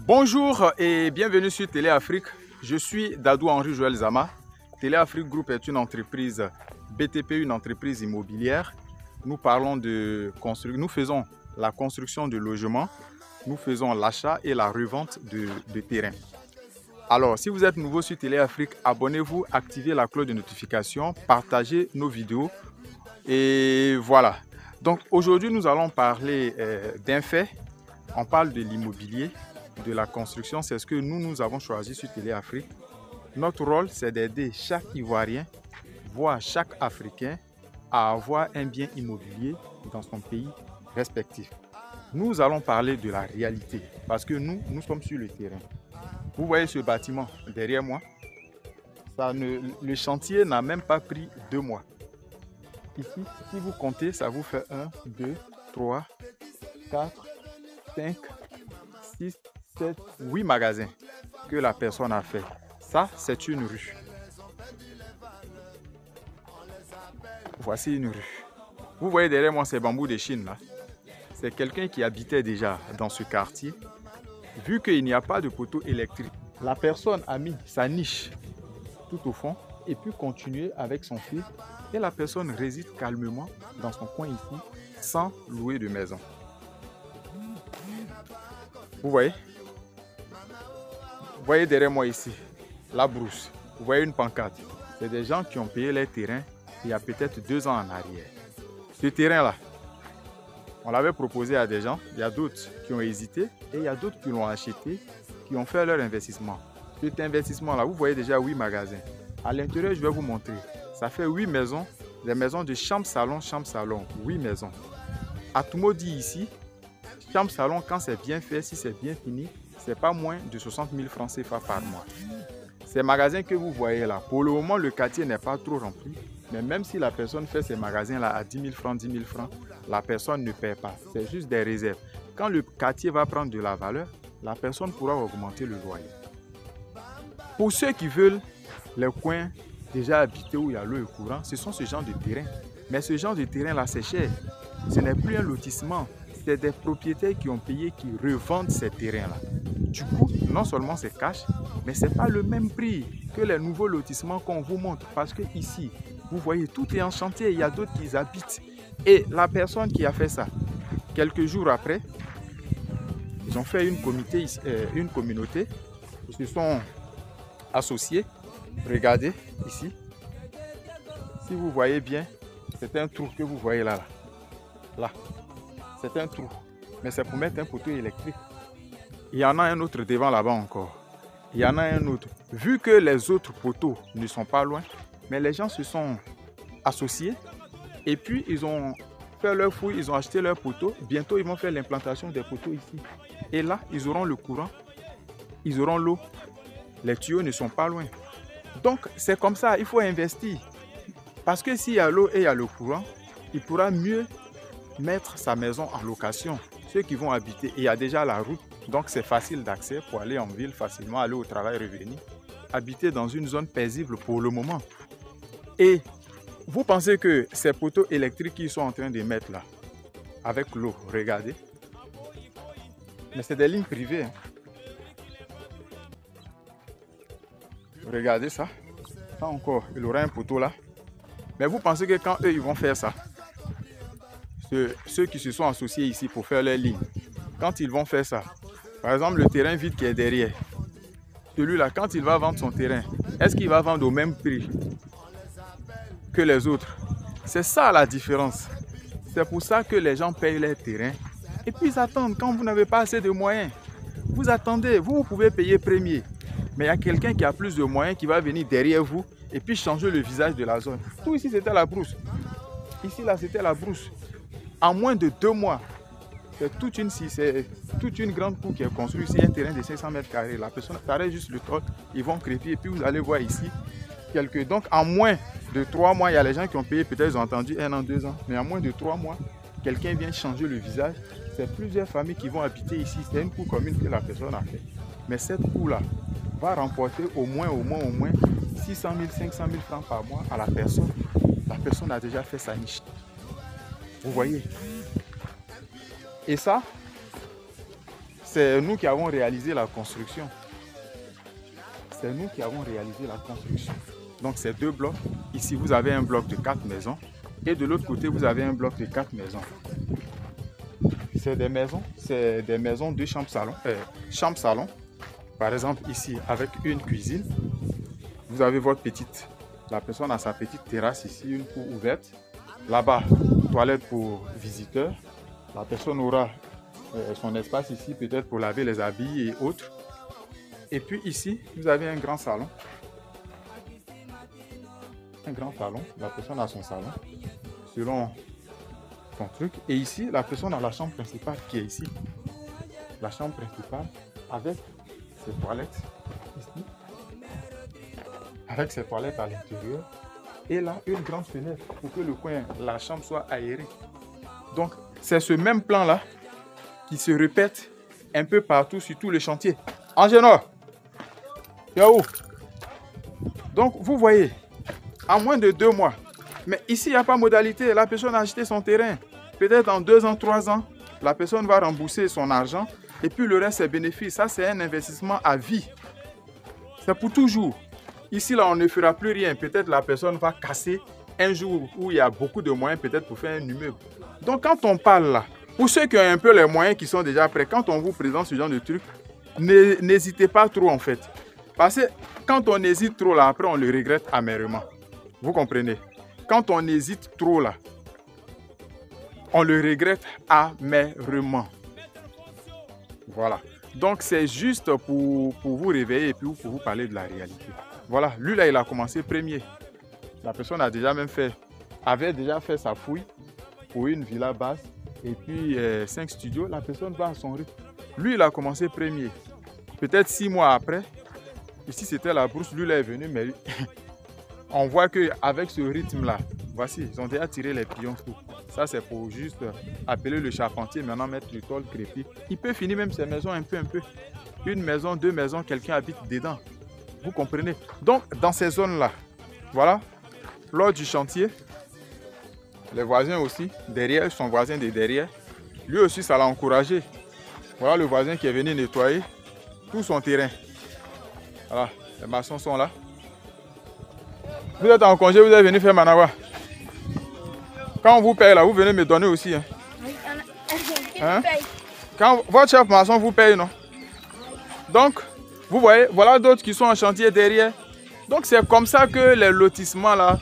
Bonjour et bienvenue sur Télé Afrique. Je suis Dadou Henri Joël Zama. Télé Afrique Group est une entreprise BTP, une entreprise immobilière. Nous faisons la construction de logements, nous faisons l'achat et la revente de terrains. Alors, si vous êtes nouveau sur Télé Afrique, abonnez-vous, activez la cloche de notification, partagez nos vidéos et voilà. Donc aujourd'hui, nous allons parler d'un fait. On parle de l'immobilier, de la construction. C'est ce que nous avons choisi sur Télé Afrique. Notre rôle, c'est d'aider chaque Ivoirien, voire chaque Africain, à avoir un bien immobilier dans son pays respectif. Nous allons parler de la réalité parce que nous sommes sur le terrain. Vous voyez ce bâtiment derrière moi? Le chantier n'a même pas pris 2 mois. Ici, si vous comptez, ça vous fait 1, 2, 3, 4, 5, 6, 7, 8 magasins que la personne a fait. Ça, c'est une rue. Voici une rue. Vous voyez derrière moi ces bambous de Chine là. C'est quelqu'un qui habitait déjà dans ce quartier. Vu qu'il n'y a pas de poteau électrique, la personne a mis sa niche tout au fond et puis continuer avec son fil. Et la personne réside calmement dans son coin ici sans louer de maison. Vous voyez? Vous voyez derrière moi ici la brousse. Vous voyez une pancarte. C'est des gens qui ont payé leur terrain il y a peut-être 2 ans en arrière. Ce terrain-là, on l'avait proposé à des gens. Il y a d'autres qui ont hésité et il y a d'autres qui l'ont acheté, qui ont fait leur investissement. Cet investissement-là, vous voyez déjà 8 magasins. À l'intérieur, je vais vous montrer. Ça fait 8 maisons, des maisons de chambre-salon, 8 maisons. À tout mot dit ici, chambre-salon, quand c'est bien fait, si c'est bien fini, c'est pas moins de 60 000 francs CFA par mois. Ces magasins que vous voyez là, pour le moment, le quartier n'est pas trop rempli. Mais même si la personne fait ces magasins-là à 10 000 francs, la personne ne paie pas. C'est juste des réserves. Quand le quartier va prendre de la valeur, la personne pourra augmenter le loyer. Pour ceux qui veulent les coins déjà habités où il y a l'eau et courant, ce sont ce genre de terrain. Mais ce genre de terrain-là, c'est cher. Ce n'est plus un lotissement. C'est des propriétaires qui ont payé, qui revendent ces terrains-là. Du coup, non seulement c'est cash, mais ce n'est pas le même prix que les nouveaux lotissements qu'on vous montre. Parce que ici, vous voyez, tout est en chantier. Il y a d'autres qui habitent. Et la personne qui a fait ça, quelques jours après, ils ont fait une communauté. Ils se sont associés. Regardez ici. Si vous voyez bien, c'est un trou que vous voyez là. Là. C'est un trou. Mais c'est pour mettre un poteau électrique. Il y en a un autre devant là-bas encore. Il y en a un autre. Vu que les autres poteaux ne sont pas loin, mais les gens se sont associés et puis ils ont fait leur fouille, ils ont acheté leurs poteaux. Bientôt, ils vont faire l'implantation des poteaux ici. Et là, ils auront le courant, ils auront l'eau. Les tuyaux ne sont pas loin. Donc, c'est comme ça, il faut investir. Parce que s'il y a l'eau et il y a le courant, il pourra mieux mettre sa maison en location. Ceux qui vont habiter, et il y a déjà la route, donc c'est facile d'accès pour aller en ville facilement, aller au travail, revenir. Habiter dans une zone paisible pour le moment. Et vous pensez que ces poteaux électriques qu'ils sont en train de mettre là, avec l'eau, regardez. Mais c'est des lignes privées. Hein. Regardez ça. Ça encore, il aura un poteau là. Mais vous pensez que quand eux, ils vont faire ça, ceux qui se sont associés ici pour faire leurs lignes, quand ils vont faire ça, par exemple le terrain vide qui est derrière, celui-là, quand il va vendre son terrain, est-ce qu'il va vendre au même prix que les autres? C'est ça la différence. C'est pour ça que les gens payent leur terrain et puis ils attendent. Quand vous n'avez pas assez de moyens, vous attendez, vous pouvez payer premier. Mais il y a quelqu'un qui a plus de moyens qui va venir derrière vous et puis changer le visage de la zone. Tout ici c'était la brousse. Ici là c'était la brousse. En moins de 2 mois, c'est toute une grande cour qui est construite ici, un terrain de 500 mètres carrés. La personne s'arrête juste le toit, ils vont crépir et puis vous allez voir ici quelques. Donc en moins de 3 mois, il y a les gens qui ont payé, peut-être ils ont attendu 1 an, 2 ans, mais en moins de 3 mois, quelqu'un vient changer le visage. C'est plusieurs familles qui vont habiter ici. C'est une cour commune que la personne a fait. Mais cette cour-là va remporter au moins 600 000, 500 000 francs par mois à la personne. La personne a déjà fait sa niche. Vous voyez? Et ça, c'est nous qui avons réalisé la construction. C'est nous qui avons réalisé la construction. Donc, c'est 2 blocs. Ici, vous avez un bloc de 4 maisons. Et de l'autre côté, vous avez un bloc de 4 maisons. C'est des maisons de chambre-salon. Par exemple, ici, avec une cuisine, vous avez votre petite. La personne a sa petite terrasse ici, une cour ouverte. Là-bas, toilette pour visiteurs. La personne aura son espace ici, peut-être pour laver les habits et autres. Et puis ici, vous avez un grand salon. Un grand salon. La personne a son salon, selon son truc. Et ici, la personne a la chambre principale qui est ici. La chambre principale avec ses toilettes ici. Avec ses toilettes à l'intérieur. Et là, une grande fenêtre pour que le coin, la chambre soit aérée. Donc, c'est ce même plan-là qui se répète un peu partout sur tous les chantiers. Angénor, Yahoo. Donc, vous voyez, en moins de 2 mois, mais ici, il n'y a pas modalité. La personne a acheté son terrain. Peut-être en 2 ans, 3 ans, la personne va rembourser son argent et puis le reste, c'est bénéfice. Ça, c'est un investissement à vie. C'est pour toujours. Ici, là, on ne fera plus rien. Peut-être la personne va casser un jour où il y a beaucoup de moyens, peut-être pour faire un immeuble. Donc, quand on parle là, pour ceux qui ont un peu les moyens qui sont déjà prêts, quand on vous présente ce genre de truc, n'hésitez pas trop en fait. Parce que quand on hésite trop là, après on le regrette amèrement. Vous comprenez? Quand on hésite trop là, on le regrette amèrement. Voilà. Donc c'est juste pour vous réveiller et puis pour vous parler de la réalité. Voilà, lui là il a commencé premier. La personne avait déjà fait sa fouille pour une villa basse et puis 5 studios. La personne va à son rythme. Lui il a commencé premier. Peut-être 6 mois après, ici c'était la brousse, lui là est venu, mais on voit qu'avec ce rythme là, voici, ils ont déjà tiré les pions tout. Ça c'est pour juste appeler le charpentier, maintenant mettre le tôle crépi. Il peut finir même ses maisons un peu. Une maison, 2 maisons, quelqu'un habite dedans. Vous comprenez? Donc dans ces zones là, voilà, lors du chantier, les voisins aussi, derrière, son voisin de derrière, lui aussi ça l'a encouragé. Voilà le voisin qui est venu nettoyer tout son terrain. Voilà, les maçons sont là. Vous êtes en congé, vous êtes venu faire Manawa. Quand on vous paye là, vous venez me donner aussi. Hein? Hein? Quand votre chef maçon vous paye, non? Donc, vous voyez, voilà d'autres qui sont en chantier derrière. Donc c'est comme ça que les lotissements là,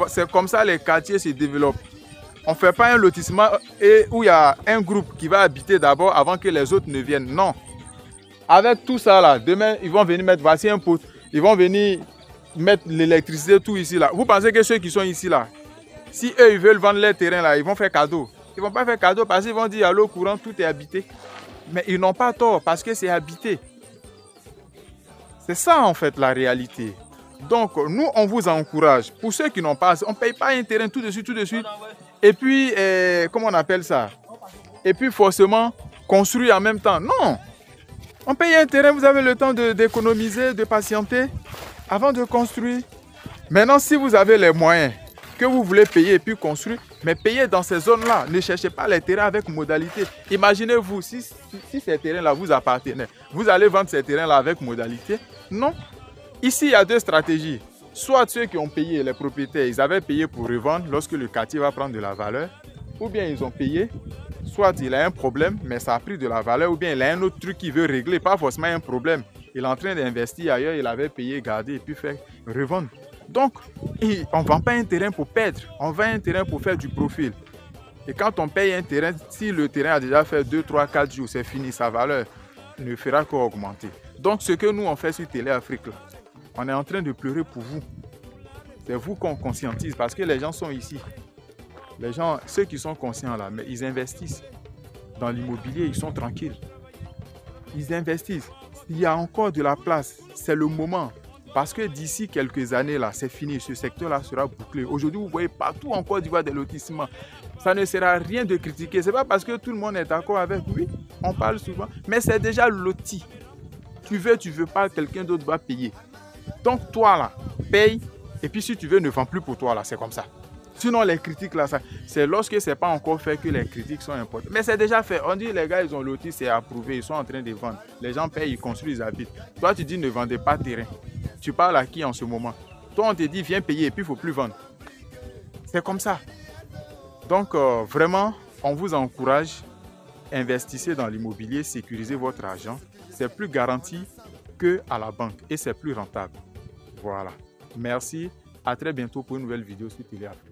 c'est comme ça les quartiers se développent. On ne fait pas un lotissement où il y a un groupe qui va habiter d'abord avant que les autres ne viennent. Non. Avec tout ça là, demain ils vont venir mettre, voici un poste, ils vont venir mettre l'électricité tout ici là. Vous pensez que ceux qui sont ici là, si eux ils veulent vendre leur terrain là, ils vont faire cadeau. Ils ne vont pas faire cadeau parce qu'ils vont dire à l'eau courante tout est habité. Mais ils n'ont pas tort parce que c'est habité. C'est ça en fait la réalité. Donc nous on vous encourage. Pour ceux qui n'ont pas, on ne paye pas un terrain tout de suite. Et puis, comment on appelle ça? Et puis forcément construire en même temps. Non! On paye un terrain, vous avez le temps d'économiser, de patienter avant de construire. Maintenant, si vous avez les moyens que vous voulez payer et puis construire, mais payez dans ces zones-là. Ne cherchez pas les terrains avec modalité. Imaginez-vous, si ces terrains-là vous appartenaient, vous allez vendre ces terrains-là avec modalité? Non. Ici, il y a 2 stratégies. Soit ceux qui ont payé, les propriétaires, ils avaient payé pour revendre lorsque le quartier va prendre de la valeur. Ou bien ils ont payé, soit il a un problème, mais ça a pris de la valeur. Ou bien il a un autre truc qu'il veut régler, pas forcément un problème. Il est en train d'investir ailleurs, il avait payé, gardé et puis faire revendre. Donc, on ne vend pas un terrain pour perdre, on vend un terrain pour faire du profil. Et quand on paye un terrain, si le terrain a déjà fait 2, 3, 4 jours, c'est fini, sa valeur ne fera qu'augmenter. Donc, ce que nous on fait sur Télé Afrique, là, on est en train de pleurer pour vous. C'est vous qu'on conscientise parce que les gens sont ici. Les gens, ceux qui sont conscients là, mais ils investissent dans l'immobilier, ils sont tranquilles. Ils investissent. Il y a encore de la place, c'est le moment. Parce que d'ici quelques années là, c'est fini, ce secteur-là sera bouclé. Aujourd'hui, vous voyez partout en Côte d'Ivoire des lotissements. Ça ne sert à rien de critiquer. Ce n'est pas parce que tout le monde est d'accord avec lui, on parle souvent, mais c'est déjà loti. Tu veux pas, quelqu'un d'autre va payer. Donc toi là, paye, et puis si tu veux, ne vends plus pour toi là, c'est comme ça. Sinon, les critiques, là, c'est lorsque ce n'est pas encore fait que les critiques sont importantes. Mais c'est déjà fait. On dit les gars, ils ont loti, c'est approuvé, ils sont en train de vendre. Les gens payent, ils construisent, ils habitent. Toi, tu dis ne vendez pas terrain. Tu parles à qui en ce moment? Toi, on te dit viens payer et puis il ne faut plus vendre. C'est comme ça. Donc, vraiment, on vous encourage, investissez dans l'immobilier, sécurisez votre argent. C'est plus garanti qu'à la banque et c'est plus rentable. Voilà. Merci. À très bientôt pour une nouvelle vidéo sur Télé Afrique.